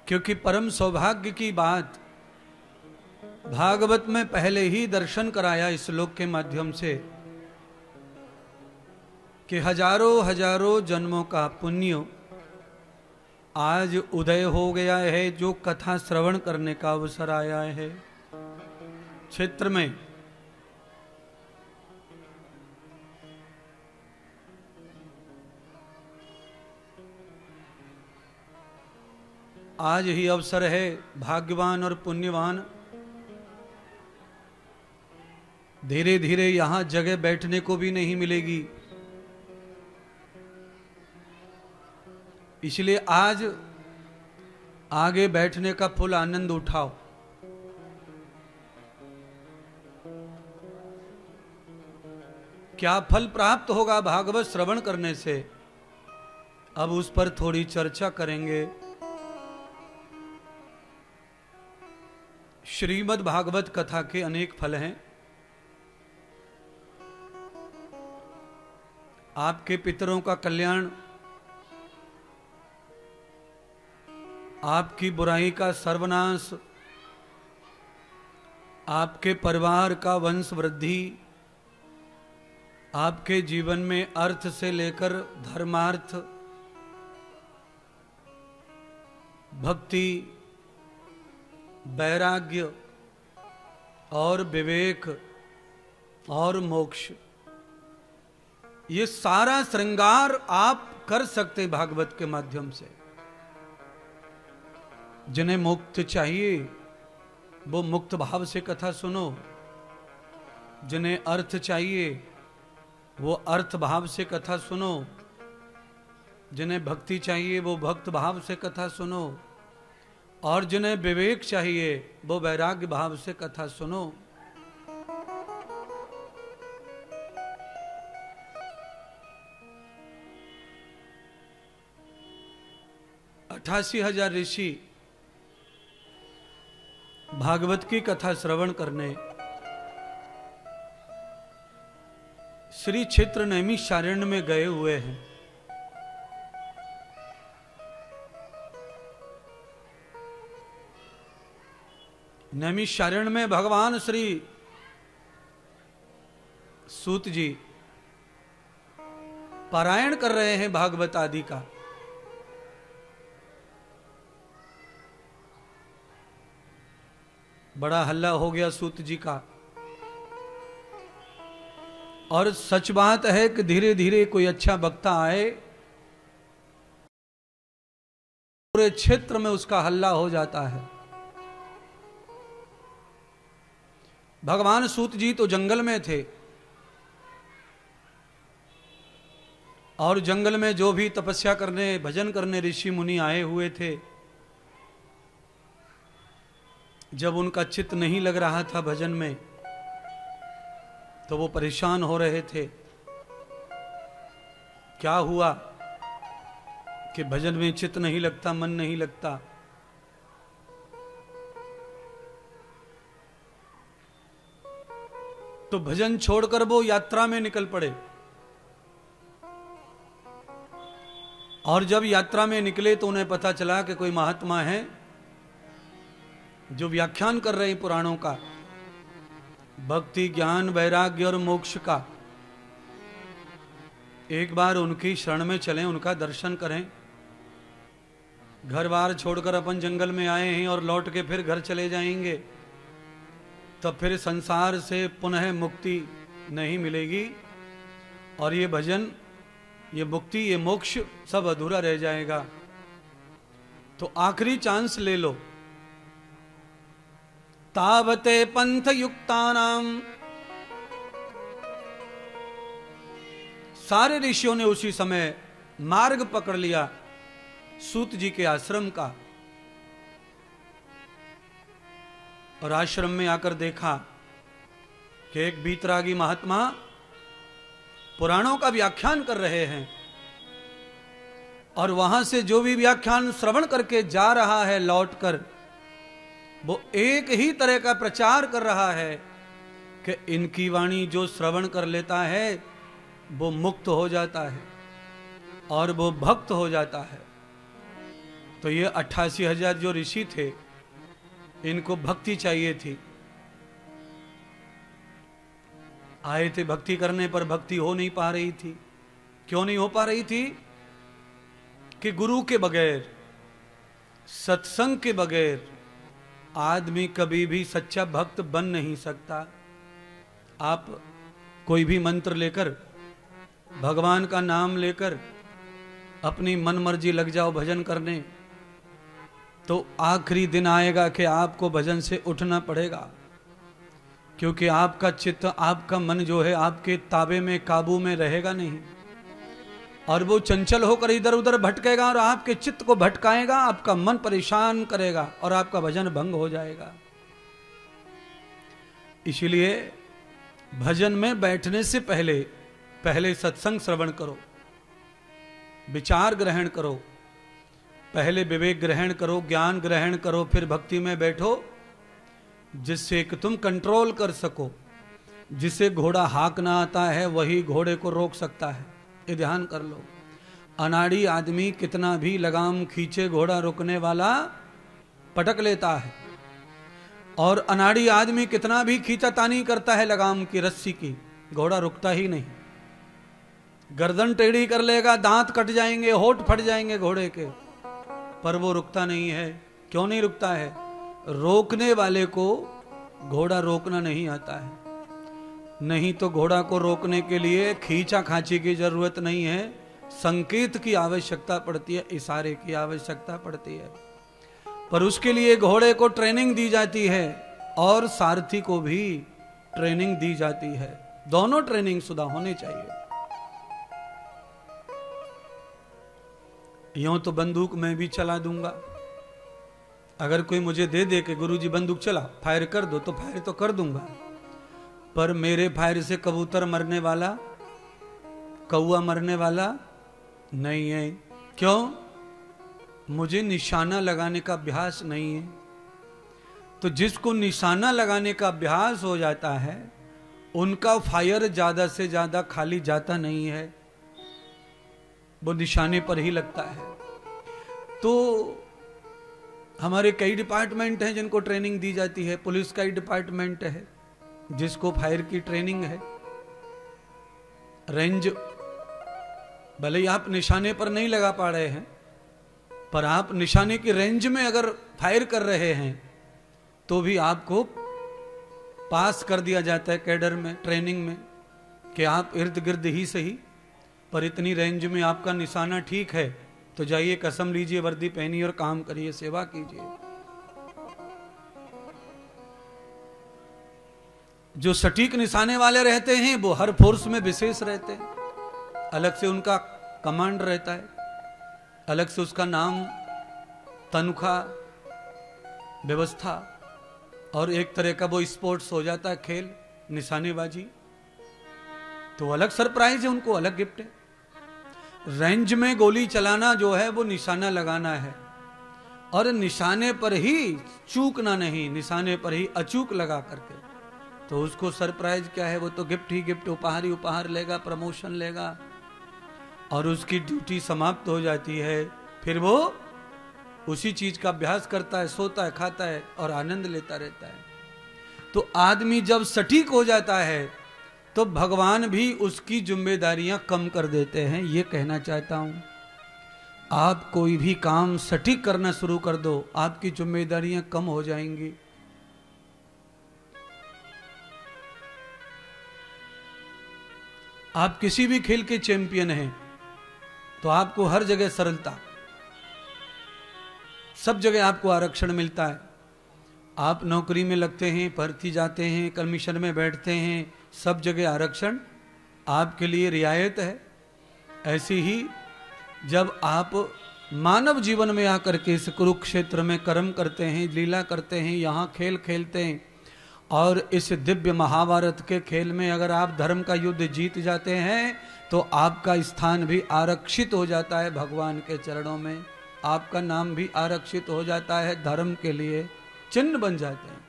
क्योंकि परम सौभाग्य की बात भागवत में पहले ही दर्शन कराया इस श्लोक के माध्यम से कि हजारों हजारों जन्मों का पुण्य आज उदय हो गया है, जो कथा श्रवण करने का अवसर आया है क्षेत्र में। आज ही अवसर है, भाग्यवान और पुण्यवान धीरे धीरे यहां जगह बैठने को भी नहीं मिलेगी, इसलिए आज आगे बैठने का फुल आनंद उठाओ। क्या फल प्राप्त होगा भागवत श्रवण करने से, अब उस पर थोड़ी चर्चा करेंगे। श्रीमद् भागवत कथा के अनेक फल हैं। आपके पितरों का कल्याण, आपकी बुराई का सर्वनाश, आपके परिवार का वंश वृद्धि, आपके जीवन में अर्थ से लेकर धर्मार्थ, भक्ति, वैराग्य और विवेक और मोक्ष, ये सारा श्रृंगार आप कर सकते भागवत के माध्यम से। जिन्हें मुक्त चाहिए वो मुक्त भाव से कथा सुनो, जिन्हें अर्थ चाहिए वो अर्थ भाव से कथा सुनो, जिन्हें भक्ति चाहिए वो भक्त भाव से कथा सुनो, और जिन्हें विवेक चाहिए वो वैराग्य भाव से कथा सुनो। अठासी हजार ऋषि भागवत की कथा श्रवण करने श्री क्षेत्र नैमिषारण्य में गए हुए हैं। नैमिषारण्य में भगवान श्री सूत जी पारायण कर रहे हैं भागवत आदि का। बड़ा हल्ला हो गया सूत जी का, और सच बात है कि धीरे धीरे कोई अच्छा वक्ता आए, पूरे क्षेत्र में उसका हल्ला हो जाता है। भगवान सूत जी तो जंगल में थे, और जंगल में जो भी तपस्या करने भजन करने ऋषि मुनि आए हुए थे, जब उनका चित्त नहीं लग रहा था भजन में तो वो परेशान हो रहे थे। क्या हुआ कि भजन में चित्त नहीं लगता, मन नहीं लगता? तो भजन छोड़कर वो यात्रा में निकल पड़े, और जब यात्रा में निकले तो उन्हें पता चला कि कोई महात्मा है जो व्याख्यान कर रहे हैं पुराणों का, भक्ति, ज्ञान, वैराग्य और मोक्ष का। एक बार उनकी शरण में चलें, उनका दर्शन करें। घर बार छोड़कर अपन जंगल में आए हैं और लौट के फिर घर चले जाएंगे, तब फिर संसार से पुनः मुक्ति नहीं मिलेगी, और ये भजन, ये मुक्ति, ये मोक्ष सब अधूरा रह जाएगा। तो आखिरी चांस ले लो। तावते पंथ युक्तानाम, सारे ऋषियों ने उसी समय मार्ग पकड़ लिया सूत जी के आश्रम का, और आश्रम में आकर देखा कि एक बीतरागी महात्मा पुराणों का व्याख्यान कर रहे हैं, और वहां से जो भी व्याख्यान श्रवण करके जा रहा है लौटकर, वो एक ही तरह का प्रचार कर रहा है कि इनकी वाणी जो श्रवण कर लेता है वो मुक्त हो जाता है और वो भक्त हो जाता है। तो ये 88,000 जो ऋषि थे, इनको भक्ति चाहिए थी। आए थे भक्ति करने, पर भक्ति हो नहीं पा रही थी। क्यों नहीं हो पा रही थी? कि गुरु के बगैर, सत्संग के बगैर आदमी कभी भी सच्चा भक्त बन नहीं सकता। आप कोई भी मंत्र लेकर, भगवान का नाम लेकर अपनी मन मर्जी लग जाओ भजन करने, तो आखिरी दिन आएगा कि आपको भजन से उठना पड़ेगा, क्योंकि आपका चित्त, आपका मन जो है आपके ताबे में, काबू में रहेगा नहीं, और वो चंचल होकर इधर उधर भटकेगा और आपके चित्त को भटकाएगा, आपका मन परेशान करेगा और आपका भजन भंग हो जाएगा। इसलिए भजन में बैठने से पहले सत्संग श्रवण करो, विचार ग्रहण करो, पहले विवेक ग्रहण करो, ज्ञान ग्रहण करो, फिर भक्ति में बैठो, जिससे कि तुम कंट्रोल कर सको। जिसे घोड़ा हाँकना आता है वही घोड़े को रोक सकता है, ये ध्यान कर लो। अनाड़ी आदमी कितना भी लगाम खींचे, घोड़ा रोकने वाला पटक लेता है, और अनाड़ी आदमी कितना भी खींचातानी करता है लगाम की, रस्सी की, घोड़ा रुकता ही नहीं। गर्दन टेढ़ी कर लेगा, दांत कट जाएंगे, होठ फट जाएंगे घोड़े के, पर वो रुकता नहीं है। क्यों नहीं रुकता है? रोकने वाले को घोड़ा रोकना नहीं आता है। नहीं तो घोड़ा को रोकने के लिए खींचा खांची की जरूरत नहीं है, संकेत की आवश्यकता पड़ती है, इशारे की आवश्यकता पड़ती है। पर उसके लिए घोड़े को ट्रेनिंग दी जाती है और सारथी को भी ट्रेनिंग दी जाती है। दोनों ट्रेनिंग शुदा होने चाहिए। यूं तो बंदूक मैं भी चला दूंगा, अगर कोई मुझे दे दे कि गुरुजी बंदूक चला, फायर कर दो, तो फायर तो कर दूंगा, पर मेरे फायर से कबूतर मरने वाला, कौवा मरने वाला नहीं है। क्यों? मुझे निशाना लगाने का अभ्यास नहीं है। तो जिसको निशाना लगाने का अभ्यास हो जाता है, उनका फायर ज्यादा से ज्यादा खाली जाता नहीं है, वो निशाने पर ही लगता है। तो हमारे कई डिपार्टमेंट हैं जिनको ट्रेनिंग दी जाती है। पुलिस का ही डिपार्टमेंट है जिसको फायर की ट्रेनिंग है। रेंज, भले ही आप निशाने पर नहीं लगा पा रहे हैं, पर आप निशाने की रेंज में अगर फायर कर रहे हैं तो भी आपको पास कर दिया जाता है कैडर में, ट्रेनिंग में, कि आप इर्द गिर्द ही सही, पर इतनी रेंज में आपका निशाना ठीक है तो जाइए, कसम लीजिए, वर्दी पहनिए और काम करिए, सेवा कीजिए। जो सटीक निशाने वाले रहते हैं वो हर फोर्स में विशेष रहते हैं, अलग से उनका कमांड रहता है, अलग से उसका नाम, तनख्वाह, व्यवस्था, और एक तरह का वो स्पोर्ट्स हो जाता है, खेल, निशानेबाजी। तो अलग सरप्राइज है उनको, अलग गिफ्ट है। रेंज में गोली चलाना जो है वो निशाना लगाना है, और निशाने पर ही चूकना नहीं, निशाने पर ही अचूक लगा करके, तो उसको सरप्राइज क्या है? वो तो गिफ्ट ही गिफ्ट, उपहार ही उपहार लेगा, प्रमोशन लेगा, और उसकी ड्यूटी समाप्त हो जाती है। फिर वो उसी चीज का अभ्यास करता है, सोता है, खाता है और आनंद लेता रहता है। तो आदमी जब सटीक हो जाता है तो भगवान भी उसकी जिम्मेदारियां कम कर देते हैं। ये कहना चाहता हूं, आप कोई भी काम सटीक करना शुरू कर दो, आपकी जिम्मेदारियां कम हो जाएंगी। आप किसी भी खेल के चैंपियन हैं तो आपको हर जगह सरलता, सब जगह आपको आरक्षण मिलता है। आप नौकरी में लगते हैं, भर्ती जाते हैं, कमीशन में बैठते हैं, सब जगह आरक्षण आपके लिए रियायत है। ऐसे ही जब आप मानव जीवन में आकर के इस कुरुक्षेत्र में कर्म करते हैं, लीला करते हैं, यहाँ खेल खेलते हैं, और इस दिव्य महाभारत के खेल में अगर आप धर्म का युद्ध जीत जाते हैं तो आपका स्थान भी आरक्षित हो जाता है भगवान के चरणों में, आपका नाम भी आरक्षित हो जाता है, धर्म के लिए चिन्ह बन जाते हैं।